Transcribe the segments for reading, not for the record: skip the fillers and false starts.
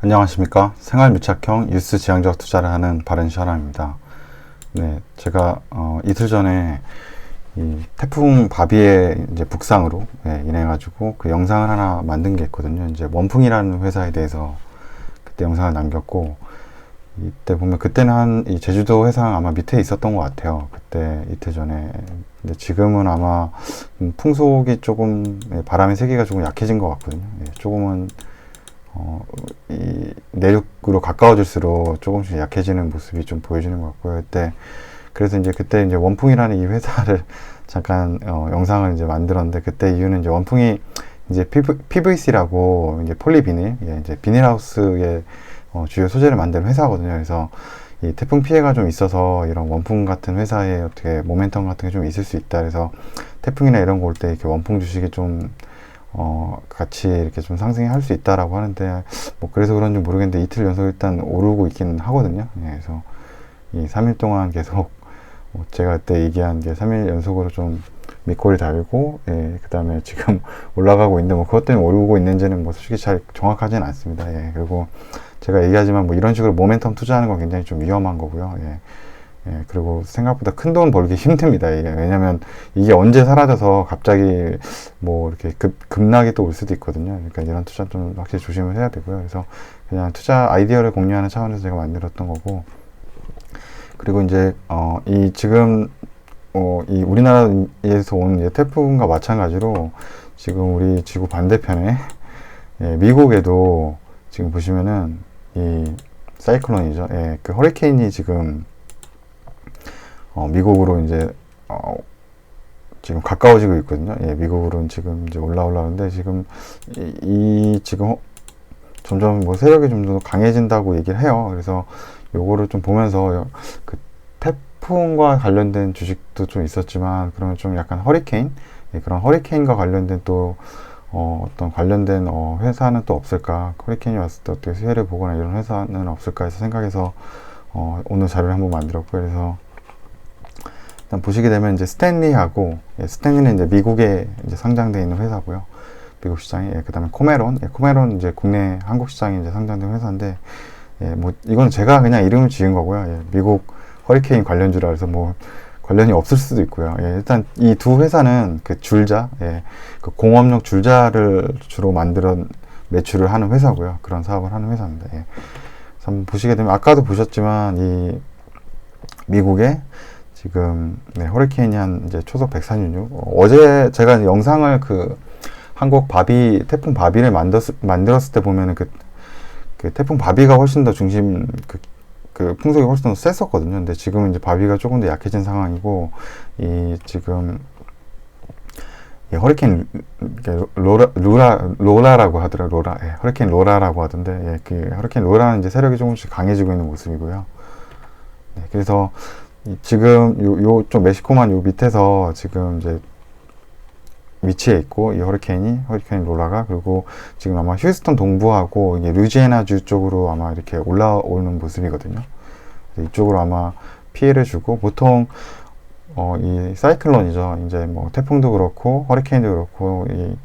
안녕하십니까. 생활밀착형 유스 지향적 투자를 하는 바른샤라입니다. 네, 제가 이틀 전에 이 태풍 바비의 이제 북상으로 인해가지고 그 영상을 하나 만든 게 있거든요. 이제 원풍이라는 회사에 대해서 그때 영상을 남겼고, 이때 보면 그때는 이 제주도 해상 아마 밑에 있었던 것 같아요. 그때 이틀 전에. 근데 지금은 아마 풍속이 조금 바람의 세기가 조금 약해진 것 같거든요. 조금은 이 내륙으로 가까워질수록 조금씩 약해지는 모습이 좀 보여지는 것 같고요. 그래서 이제 이제 원풍이라는 이 회사를 잠깐 영상을 이제 만들었는데, 그때 이유는 이제 원풍이 이제 PVC라고 이제 폴리비닐, 이제 비닐하우스의 주요 소재를 만드는 회사거든요. 그래서 이 태풍 피해가 좀 있어서 이런 원풍 같은 회사에 어떻게 모멘텀 같은 게 좀 있을 수 있다. 그래서 태풍이나 이런 거 올 때 이렇게 원풍 주식이 좀 같이 이렇게 좀 상승이 할 수 있다라고 하는데, 뭐 그래서 그런지 모르겠는데 이틀 연속 일단 오르고 있긴 하거든요. 그래서 이 3일 동안 계속 제가 그때 얘기한 게 3일 연속으로 좀 밑골이 달고, 그 다음에 지금 올라가고 있는데, 뭐 그것 때문에 오르고 있는지는 뭐 솔직히 잘 정확하지는 않습니다. 그리고 제가 얘기하지만 뭐 이런 식으로 모멘텀 투자하는 건 굉장히 좀 위험한 거고요. 그리고 생각보다 큰 돈 벌기 힘듭니다. 왜냐면 이게 언제 사라져서 갑자기 뭐 이렇게 급락이 또 올 수도 있거든요. 그러니까 이런 투자 좀 확실히 조심을 해야 되고요. 그래서 그냥 투자 아이디어를 공유하는 차원에서 제가 만들었던 거고, 그리고 이제 이 지금 이 우리나라에서 온 태풍과 마찬가지로 지금 우리 지구 반대편에 미국에도 지금 보시면은 이 사이클론이죠. 그 허리케인이 지금 미국으로 이제 지금 가까워지고 있거든요. 미국으로는 지금 이제 올라오는데, 지금 지금 점점 뭐 세력이 좀 더 강해진다고 얘기를 해요. 그래서 요거를 좀 보면서 그 태풍과 관련된 주식도 좀 있었지만, 그러면 좀 약간 허리케인, 그런 허리케인과 관련된 또 어떤 관련된 회사는 또 없을까, 허리케인이 왔을 때 어떻게 수혜를 보거나 이런 회사는 없을까 해서 생각해서 오늘 자료를 한번 만들었고요. 그래서 일단 보시게 되면 이제 스탠리하고, 스탠리는 이제 미국에 이제 상장되어 있는 회사고요. 미국 시장에. 그 다음에 코메론 이제 국내 한국 시장에 이제 상장된 회사인데, 뭐 이건 제가 그냥 이름을 지은 거고요. 미국 허리케인 관련주라 해서 뭐 관련이 없을 수도 있고요. 일단 이 두 회사는 그 줄자, 그 공업용 줄자를 주로 만들어 매출을 하는 회사고요. 그런 사업을 하는 회사입니다. 그래서 한번 보시게 되면, 아까도 보셨지만 이 미국의 지금 허리케인이 한 이제 초속 146. 어제 제가 영상을 그 한국 태풍 바비를 만들었을 때 보면은 그 태풍 바비가 훨씬 더 중심 그 풍속이 훨씬 더 셌었거든요. 근데 지금은 이제 바비가 조금 더 약해진 상황이고, 지금 이 허리케인 로라라고 하더라고요. 허리케인 로라라고 하던데, 그 허리케인 로라는 이제 세력이 조금씩 강해지고 있는 모습이고요. 그래서 지금 요 좀 멕시코만 요 밑에서 지금 이제 위치해 있고, 이 허리케인 로라가, 그리고 지금 아마 휴스턴 동부하고 이게 루지애나주 쪽으로 아마 이렇게 올라오는 모습이거든요. 이쪽으로 아마 피해를 주고, 보통 이 사이클론이죠. 이제 뭐 태풍도 그렇고 허리케인도 그렇고 이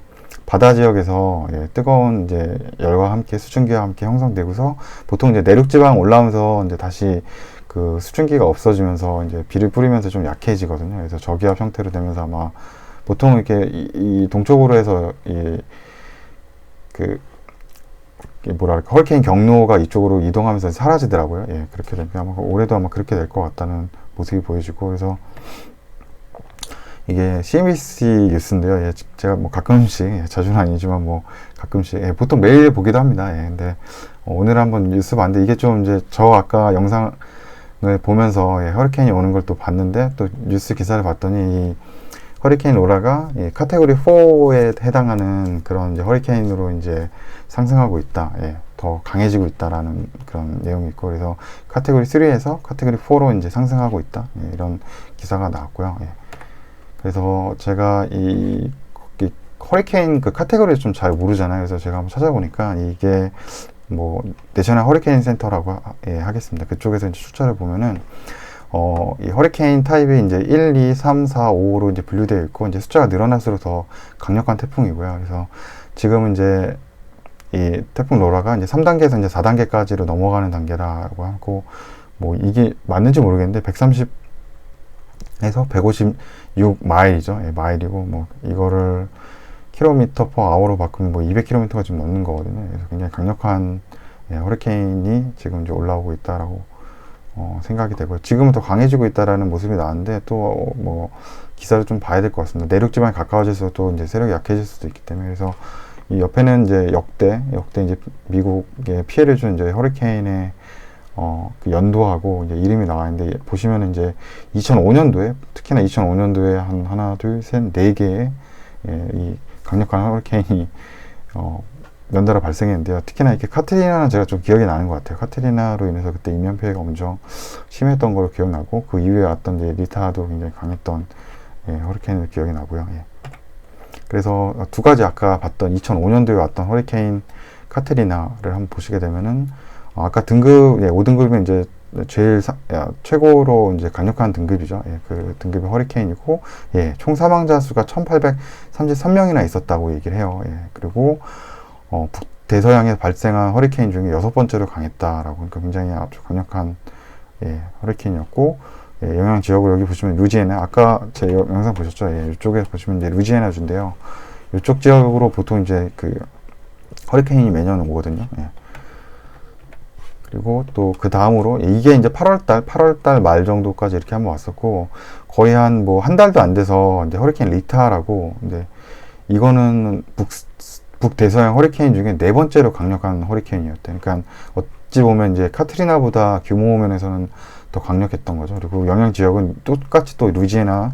바다 지역에서 뜨거운 이제 열과 함께 수증기와 함께 형성되고서, 보통 이제 내륙 지방 올라오면서 이제 다시 그 수증기가 없어지면서 이제 비를 뿌리면서 좀 약해지거든요. 그래서 저기압 형태로 되면서 아마 보통 이렇게 이 동쪽으로 해서 뭐랄까, 허리케인 경로가 이쪽으로 이동하면서 사라지더라고요. 그렇게 되면 아마 올해도 아마 그렇게 될 것 같다는 모습이 보여지고, 그래서 이게 CNBC 뉴스인데요. 제가 뭐 가끔씩, 자주는 아니지만 뭐 가끔씩, 보통 매일 보기도 합니다. 근데 오늘 한번 뉴스 봤는데, 이게 좀 이제 아까 영상을 보면서 허리케인이 오는 걸 또 봤는데, 또 뉴스 기사를 봤더니 이 허리케인 로라가 카테고리 4에 해당하는 그런 이제 허리케인으로 이제 상승하고 있다. 더 강해지고 있다라는 그런 내용이 있고, 그래서 카테고리 3에서 카테고리 4로 이제 상승하고 있다. 이런 기사가 나왔고요. 그래서 제가 이 허리케인 그 카테고리를 좀 잘 모르잖아요. 그래서 제가 한번 찾아보니까 이게 뭐 내셔널 허리케인 센터라고 하겠습니다. 그쪽에서 이제 숫자를 보면은 이 허리케인 타입이 이제 1, 2, 3, 4, 5로 이제 분류되어 있고, 이제 숫자가 늘어날수록 더 강력한 태풍이고요. 그래서 지금은 이제 이 태풍 로라가 이제 3단계에서 이제 4단계까지로 넘어가는 단계라고 하고, 뭐 이게 맞는지 모르겠는데 130에서 156 마일이죠. 예, 마일이고, 뭐 이거를 킬로미터 퍼 아워로 바꾸면 뭐 200km가 좀 넘는 거거든요. 그래서 굉장히 강력한 허리케인이 지금 이제 올라오고 있다라고 생각이 되고요. 지금은 더 강해지고 있다라는 모습이 나왔는데, 또 뭐 기사를 좀 봐야 될 것 같습니다. 내륙 지방에 가까워질수록 또 이제 세력이 약해질 수도 있기 때문에. 그래서 이 옆에는 이제 역대 이제 미국에 피해를 준 이제 허리케인의 그 연도하고 이제 이름이 나와 있는데, 보시면은 이제 2005년도에, 특히나 2005년도에 한 하나, 둘, 셋, 네 개의 이 강력한 허리케인이 연달아 발생했는데요. 특히나 이렇게 카트리나는 제가 좀 기억이 나는 것 같아요. 카트리나로 인해서 그때 인명 피해가 엄청 심했던 걸로 기억나고, 그 이후에 왔던 이제 리타도 굉장히 강했던 허리케인으로 기억이 나고요. 예. 그래서 두 가지 아까 봤던 2005년도에 왔던 허리케인 카트리나를 한번 보시게 되면은, 아까 등급 5등급이면 이제 제일 최고로 이제 강력한 등급이죠. 예, 그 등급의 허리케인이고, 예, 총 사망자 수가 1833명이나 있었다고 얘기를 해요. 예, 그리고 북대서양에 발생한 허리케인 중에 6번째로 강했다라고. 그러니까 굉장히 아주 강력한 허리케인이었고, 예, 영향 지역으로 여기 보시면 루지애나, 아까 제 영상 보셨죠? 예, 이쪽에 보시면 이제 루지애나주인데요. 이쪽 지역으로 보통 이제 그 허리케인이 매년 오거든요. 예. 그리고 또 그 다음으로, 이게 이제 8월달 말 정도까지 이렇게 한번 왔었고, 거의 한 달도 안 돼서 이제 허리케인 리타라고. 근데 이거는 북대서양 허리케인 중에 4번째로 강력한 허리케인이었대요. 그러니까 어찌 보면 이제 카트리나보다 규모 면에서는 더 강력했던 거죠. 그리고 영향 지역은 똑같이 또 루지애나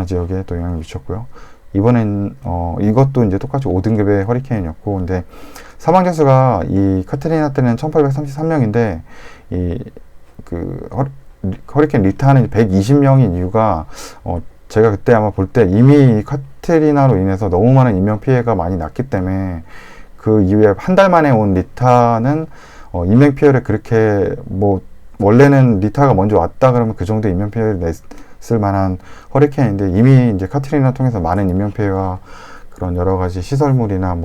지역에 또 영향을 미쳤고요. 이번엔 이것도 이제 똑같이 5등급의 허리케인이었고, 근데 사망자 수가 이 카트리나 때는 1833명인데 허리케인 리타는 120명인 이유가, 제가 그때 아마 볼 때 이미 카트리나로 인해서 너무 많은 인명 피해가 많이 났기 때문에, 그 이후에 한 달 만에 온 리타는 인명 피해를 그렇게, 원래는 리타가 먼저 왔다 그러면 그 정도 인명 피해를 냈을 만한 허리케인인데, 이미 이제 카트리나 통해서 많은 인명 피해와 그런 여러 가지 시설물이나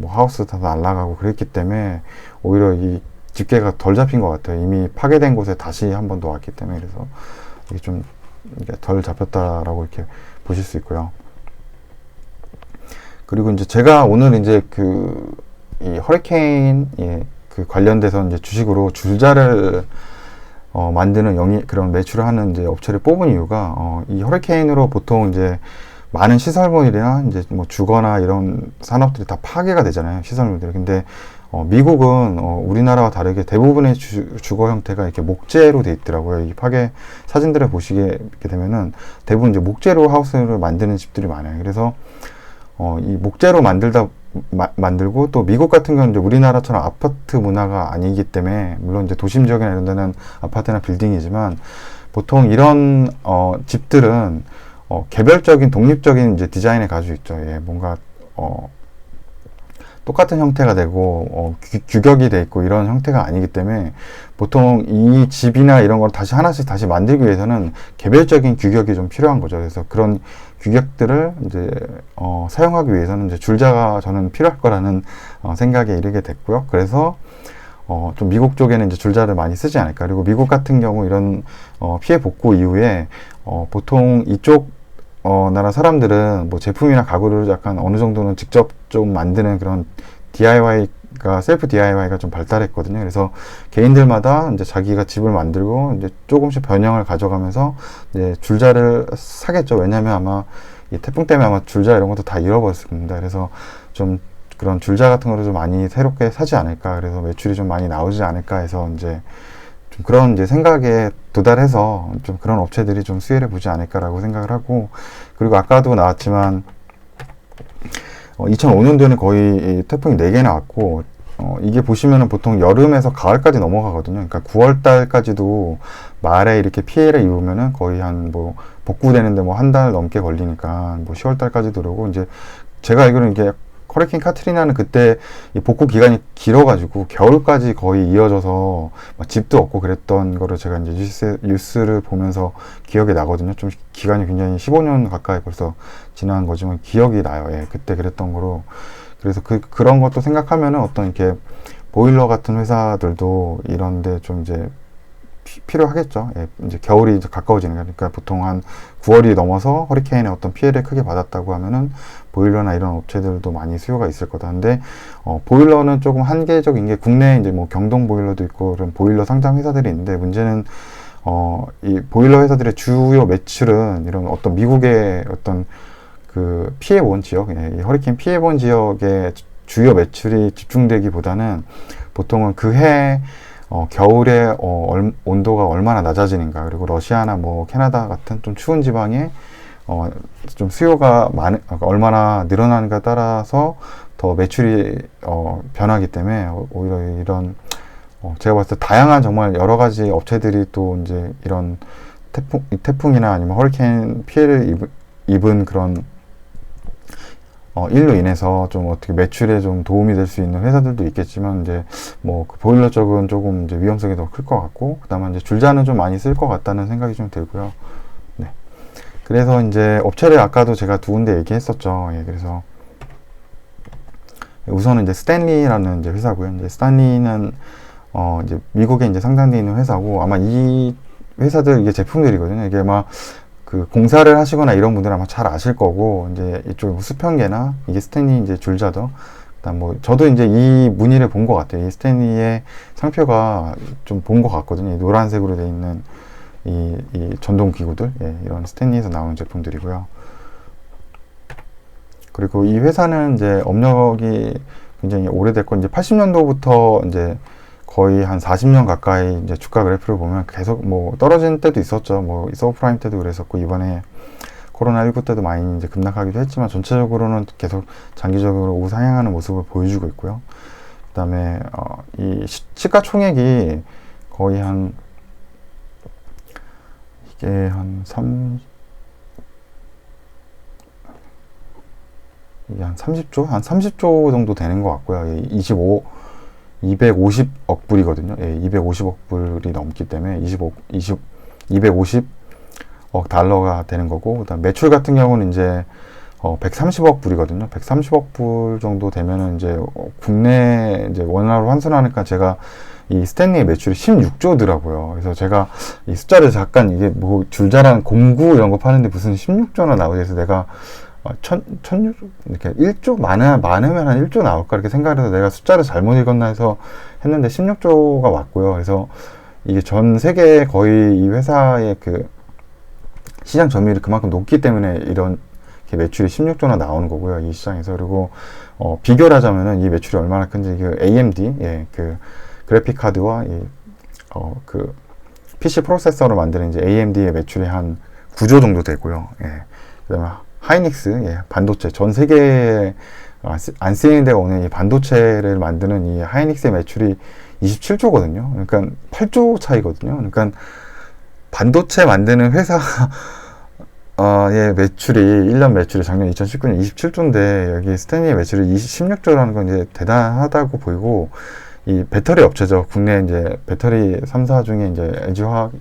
하우스 다 날아가고 그랬기 때문에, 오히려 이 집계가 덜 잡힌 것 같아요. 이미 파괴된 곳에 다시 한 번 더 왔기 때문에. 그래서 이게 좀 덜 잡혔다라고 이렇게 보실 수 있고요. 그리고 이제 제가 오늘 이제 이 허리케인 그 관련돼서 이제 주식으로 줄자를 만드는 그런 매출을 하는 이제 업체를 뽑은 이유가, 이 허리케인으로 보통 이제 많은 시설물이나 이제 주거나 이런 산업들이 다 파괴가 되잖아요. 시설물들이. 근데 미국은 우리나라와 다르게 대부분의 주거 형태가 이렇게 목재로 돼 있더라고요. 이 파괴 사진들을 보시게 되면은 대부분 이제 목재로 하우스를 만드는 집들이 많아요. 그래서 이 목재로 만들고, 또 미국 같은 경우는 이제 우리나라처럼 아파트 문화가 아니기 때문에, 물론 이제 도심 지역이나 이런 데는 아파트나 빌딩이지만, 보통 이런 집들은 개별적인 독립적인 이제 디자인을 가지고 있죠. 예, 뭔가 똑같은 형태가 되고 규격이 돼 있고 이런 형태가 아니기 때문에, 보통 이 집이나 이런 걸 하나씩 다시 만들기 위해서는 개별적인 규격이 좀 필요한 거죠. 그래서 그런 규격들을 이제 사용하기 위해서는 이제 줄자가 저는 필요할 거라는 생각에 이르게 됐고요. 그래서 좀 미국 쪽에는 이제 줄자를 많이 쓰지 않을까. 그리고 미국 같은 경우 이런 피해 복구 이후에 보통 이쪽 나라 사람들은 제품이나 가구를 약간 어느 정도는 직접 좀 만드는 그런 셀프 DIY가 좀 발달했거든요. 그래서 개인들마다 이제 자기가 집을 만들고 이제 조금씩 변형을 가져가면서 이제 줄자를 사겠죠. 왜냐면 아마 이 태풍 때문에 아마 줄자 이런 것도 다 잃어버렸을 겁니다. 그래서 좀 그런 줄자 같은 거를 좀 많이 새롭게 사지 않을까. 그래서 매출이 좀 많이 나오지 않을까 해서 이제 좀 그런 이제 생각에 도달해서 좀 그런 업체들이 좀 수혜를 보지 않을까라고 생각을 하고, 그리고 아까도 나왔지만 2005년도에는 거의 태풍이 4개나 왔고, 이게 보시면은 보통 여름에서 가을까지 넘어가거든요. 그러니까 9월 달까지도 말에 이렇게 피해를 입으면은 거의 복구되는데 한 달 넘게 걸리니까 10월 달까지도 그러고, 이제 제가 알기로는 이게 허리케인 카트리나는 그때 이 복구 기간이 길어가지고 겨울까지 거의 이어져서 집도 없고 그랬던 거를 제가 이제 뉴스를 보면서 기억이 나거든요. 좀 기간이 굉장히 15년 가까이 벌써 지난 거지만 기억이 나요. 예, 그때 그랬던 거로. 그래서 그런 것도 생각하면은 어떤 이렇게 보일러 같은 회사들도 이런데 좀 이제 필요하겠죠. 예, 이제 겨울이 이제 가까워지는 거니까 보통 한 9월이 넘어서 허리케인의 어떤 피해를 크게 받았다고 하면은 보일러나 이런 업체들도 많이 수요가 있을 거다. 근데 보일러는 조금 한계적인 게 국내에 이제 뭐 경동 보일러도 있고 그런 보일러 상장 회사들이 있는데 문제는 이 보일러 회사들의 주요 매출은 이런 어떤 미국의 어떤 그 피해본 지역, 예, 이 허리케인 피해본 지역의 주요 매출이 집중되기보다는 보통은 그해 겨울에 온도가 얼마나 낮아지는가, 그리고 러시아나 뭐 캐나다 같은 좀 추운 지방에 좀 수요가 얼마나 늘어나는가 따라서 더 매출이 변하기 때문에 오히려 이런 제가 봤을 때 다양한 정말 여러 가지 업체들이 또 이제 이런 태풍이나 아니면 허리케인 피해를 입은 그런 일로 인해서 좀 어떻게 매출에 좀 도움이 될 수 있는 회사들도 있겠지만 이제 뭐 그 보일러 쪽은 조금 이제 위험성이 더 클 것 같고, 그다음에 이제 줄자는 좀 많이 쓸 것 같다는 생각이 좀 들고요. 네. 그래서 이제 업체를 아까도 제가 두 군데 얘기했었죠. 예, 그래서 우선은 이제 스탠리라는 이제 회사고요. 이제 스탠리는 이제 미국에 이제 상장되어 있는 회사고, 아마 이 회사들 이게 제품들이거든요. 이게 막 그 공사를 하시거나 이런 분들은 아마 잘 아실 거고, 이제 이쪽 수평계나 이게 스탠리 이제 줄자죠. 그다음 뭐 저도 이제 이 무늬를 본 것 같아요. 이 스탠리의 상표가 좀 본 것 같거든요. 노란색으로 되어 있는 이 전동 기구들, 예, 이런 스탠리에서 나오는 제품들이고요. 그리고 이 회사는 이제 업력이 굉장히 오래됐고, 이제 80년도부터 이제 거의 한 40년 가까이 이제 주가 그래프를 보면 계속 뭐 떨어지는 때도 있었죠. 뭐 서브프라임 때도 그랬었고, 이번에 코로나19 때도 많이 이제 급락하기도 했지만 전체적으로는 계속 장기적으로 우상향하는 모습을 보여주고 있고요. 그다음에 이 시가총액이 거의 이게 한 30조? 한 30조 정도 되는 것 같고요. 250억 불이거든요. 예, 250억 불이 넘기 때문에 250억 달러가 되는 거고, 그다음 매출 같은 경우는 이제 130억 불이거든요. 130억 불 정도 되면은 이제 국내 이제 원화로 환산하니까 제가 이 스탠리의 매출이 16조더라고요. 그래서 제가 이 숫자를 잠깐, 이게 뭐 줄자랑 공구 이런 거 파는데 무슨 16조나 나오지, 해서 내가 이렇게 1조 많으면 한 1조 나올까 이렇게 생각해서 내가 숫자를 잘못 읽었나 해서 했는데 16조가 왔고요. 그래서 이게 전 세계 거의 이 회사의 그 시장 점유율이 그만큼 높기 때문에 이런 매출이 16조나 나오는 거고요, 이 시장에서. 그리고 비교를 하자면은 이 매출이 얼마나 큰지, 그 AMD, 예, 그 그래픽 카드와 그 PC 프로세서를 만드는 이제 AMD의 매출이 한 9조 정도 되고요. 예. 그다음에 하이닉스, 예, 반도체, 전 세계에 안 쓰이는 데가 오는 이 반도체를 만드는 이 하이닉스의 매출이 27조거든요. 그러니까 8조 차이거든요. 그러니까 반도체 만드는 회사의 매출이, 1년 매출이 작년 2019년 27조인데, 여기 스탠리의 매출이 16조라는 건 이제 대단하다고 보이고, 이 배터리 업체죠. 국내 이제 배터리 3사 중에 이제 LG화학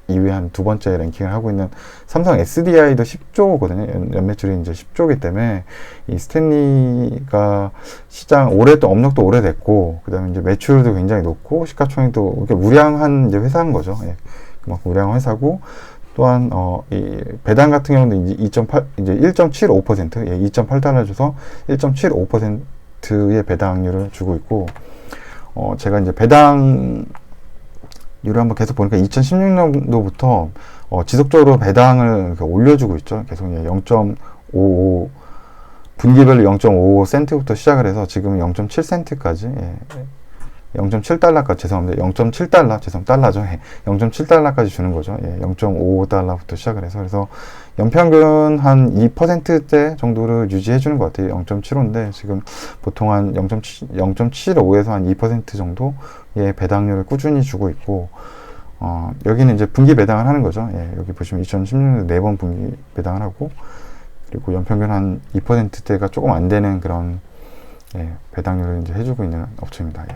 이후에 한 두 번째 랭킹을 하고 있는 삼성 SDI도 10조거든요. 연매출이 이제 10조이기 때문에 이 스탠리가 시장 업력도 오래됐고, 그 다음에 이제 매출도 굉장히 높고, 시가총액도 이렇게 우량한 이제 회사인 거죠. 예. 그만큼 우량한 회사고, 또한 이 배당 같은 경우는 이제 1.75%, 예, 2.8달러 줘서 1.75%의 배당률을 주고 있고, 제가 이제 배당 율을 한번 계속 보니까 2016년도부터 지속적으로 배당을 올려주고 있죠. 계속 0.55 분기별로 0.55센트부터 시작을 해서 지금 0.7센트까지, 예, 0.7달러까지, 죄송합니다. 0.7달러, 달러죠. 예, 0.7달러까지 주는 거죠. 예, 0.55달러부터 시작을 해서, 그래서 연평균 한 2%대 정도를 유지해 주는 것 같아요. 0.75인데 지금 보통 한 0.75에서 한 2% 정도의 배당률을 꾸준히 주고 있고, 여기는 이제 분기 배당을 하는 거죠. 예, 여기 보시면 2016년에 4번 분기 배당을 하고, 그리고 연평균 한 2%대가 조금 안 되는 그런, 예, 배당률을 이제 해주고 있는 업체입니다. 예.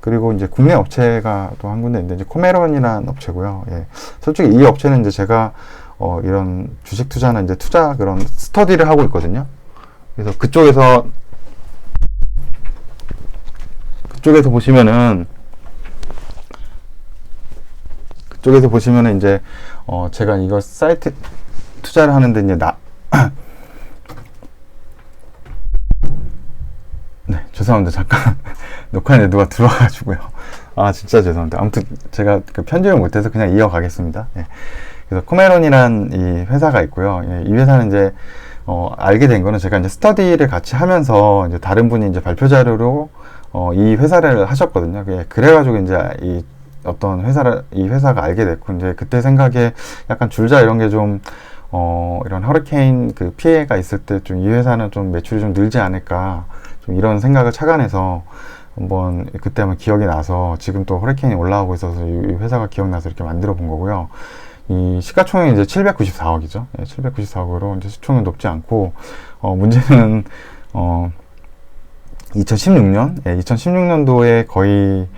그리고 이제 국내 업체가 또 한 군데 있는데, 이제 코메론이라는 업체고요. 예. 솔직히 이 업체는 이제 제가 이런 주식 투자나 이제 투자 그런 스터디를 하고 있거든요. 그래서 그쪽에서 그쪽에서 보시면은 이제 제가 이거 사이트 투자를 하는데 이제 네, 죄송합니다. 잠깐 녹화에 누가 들어와가지고요. 아, 진짜 죄송합니다. 아무튼 제가 그 편집을 못해서 그냥 이어가겠습니다. 예. 그래서 코메론이란 이 회사가 있고요. 예, 이 회사는 이제 알게 된 거는 제가 이제 스터디를 같이 하면서 이제 다른 분이 이제 발표 자료로 이 회사를 하셨거든요. 예, 그래가지고 이제 이 회사가 알게 됐고, 이제 그때 생각에 약간 줄자 이런 게 좀 이런 허리케인 그 피해가 있을 때 좀 이 회사는 좀 매출이 좀 늘지 않을까, 좀 이런 생각을 착안해서 그때 한번 기억이 나서 지금 또 허리케인이 올라오고 있어서 이 회사가 기억나서 이렇게 만들어 본 거고요. 이 시가총액이 이제 794억이죠. 예, 794억으로 이제 시총은 높지 않고, 문제는, 2016년? 예, 2016년도에 거의,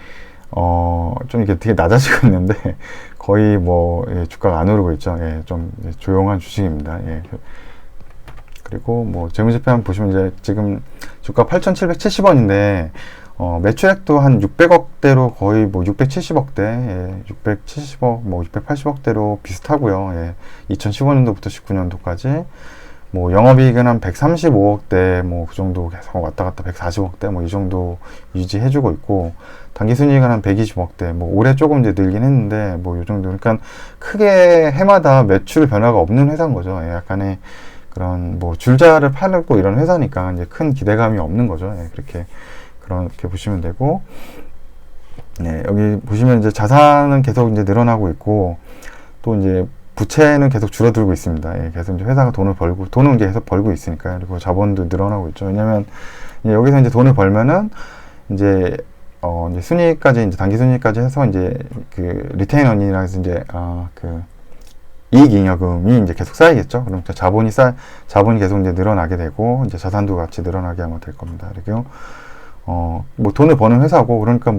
좀 이렇게 되게 낮아지고 있는데, 거의 예, 주가가 안 오르고 있죠. 예, 좀 조용한 주식입니다. 예. 그리고 재무제표 한번 보시면 이제 지금 주가 8,770원인데, 매출액도 한 600억대로 거의 670억대, 예, 670억, 680억대로 비슷하고요. 예, 2015년도부터 19년도까지. 영업이익은 한 135억대, 그 정도 계속 왔다 갔다 140억대, 이 정도 유지해주고 있고, 당기순이익은 한 120억대, 올해 조금 이제 늘긴 했는데, 요 정도. 그러니까 크게 해마다 매출 변화가 없는 회사인 거죠. 예, 약간의 그런, 줄자를 팔고 이런 회사니까 이제 큰 기대감이 없는 거죠. 예, 그렇게 보시면 되고, 네, 여기 보시면 이제 자산은 계속 이제 늘어나고 있고, 또 이제 부채는 계속 줄어들고 있습니다. 예, 계속 이제 회사가 돈은 이제 계속 벌고 있으니까요. 그리고 자본도 늘어나고 있죠. 왜냐면, 여기서 이제 돈을 벌면은, 이제 순이익까지, 이제 단기 순이익까지 해서 이제 리테인 어닝이라 해서 이제, 이익잉여금이 이제 계속 쌓이겠죠. 그럼 자본이 계속 이제 늘어나게 되고, 이제 자산도 같이 늘어나게 하면 될 겁니다. 그리고, 돈을 버는 회사고, 그러니까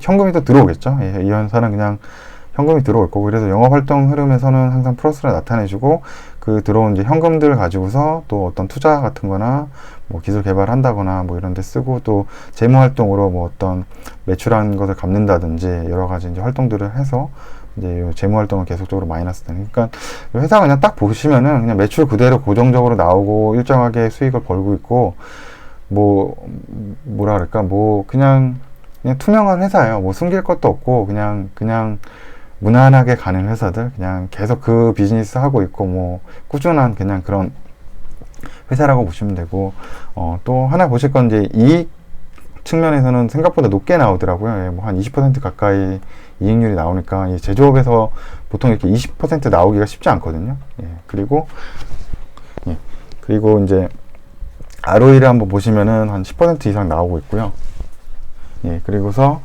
현금이 또 들어오겠죠. 예, 이 회사는 그냥 현금이 들어올 거고, 그래서 영업활동 흐름에서는 항상 플러스를 나타내주고, 들어온 이제 현금들을 가지고서 또 어떤 투자 같은 거나, 기술 개발한다거나, 이런 데 쓰고, 또 재무활동으로 어떤 매출한 것을 갚는다든지, 여러 가지 이제 활동들을 해서, 이제 재무활동을 계속적으로 마이너스 되는. 그러니까 회사가 그냥 딱 보시면은 그냥 매출 그대로 고정적으로 나오고, 일정하게 수익을 벌고 있고, 뭐라 그럴까, 그냥 투명한 회사예요. 숨길 것도 없고, 그냥 무난하게 가는 회사들, 그냥 계속 그 비즈니스 하고 있고, 꾸준한 그냥 그런 회사라고 보시면 되고, 또 하나 보실 건 이제 이익 측면에서는 생각보다 높게 나오더라고요. 예, 한 20% 가까이 이익률이 나오니까, 이 제조업에서 보통 이렇게 20% 나오기가 쉽지 않거든요. 예, 그리고 이제, ROE를 한번 보시면은 한 10% 이상 나오고 있고요. 예, 그리고서,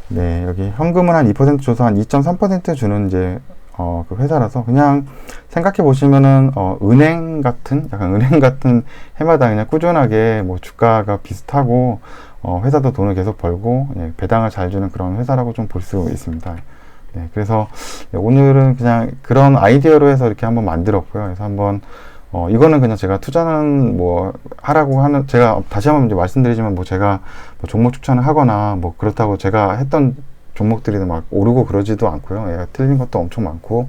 네, 여기 현금은 한 2% 줘서 한 2.3% 주는 이제, 그 회사라서 그냥 생각해 보시면은, 약간 은행 같은 해마다 그냥 꾸준하게 주가가 비슷하고, 회사도 돈을 계속 벌고, 예, 배당을 잘 주는 그런 회사라고 좀 볼 수 있습니다. 네, 그래서 오늘은 그냥 그런 아이디어로 해서 이렇게 한번 만들었고요. 그래서 한번, 이거는 그냥 제가 투자는 하라고 하는, 제가 다시 한번 이제 말씀드리지만 제가 종목 추천을 하거나 그렇다고 제가 했던 종목들이 막 오르고 그러지도 않고요. 예, 틀린 것도 엄청 많고,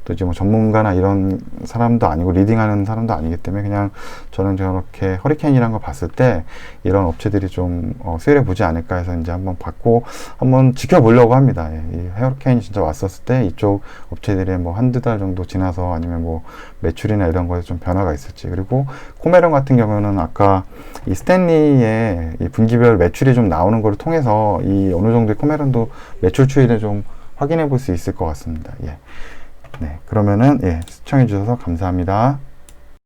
또 이제 전문가나 이런 사람도 아니고 리딩하는 사람도 아니기 때문에 그냥 저는 저렇게 허리케인이라는 거 봤을 때 이런 업체들이 좀 수혜를 보지 않을까 해서 이제 한번 받고 한번 지켜보려고 합니다. 예, 이 허리케인이 진짜 왔었을 때 이쪽 업체들이 한두 달 정도 지나서 아니면 매출이나 이런 거에 좀 변화가 있을지. 그리고 코메론 같은 경우는 아까 이 스탠리의 이 분기별 매출이 좀 나오는 걸 통해서 이 어느 정도의 코메론도 매출 추이를 좀 확인해 볼 수 있을 것 같습니다. 예. 네, 그러면은, 예, 시청해 주셔서 감사합니다.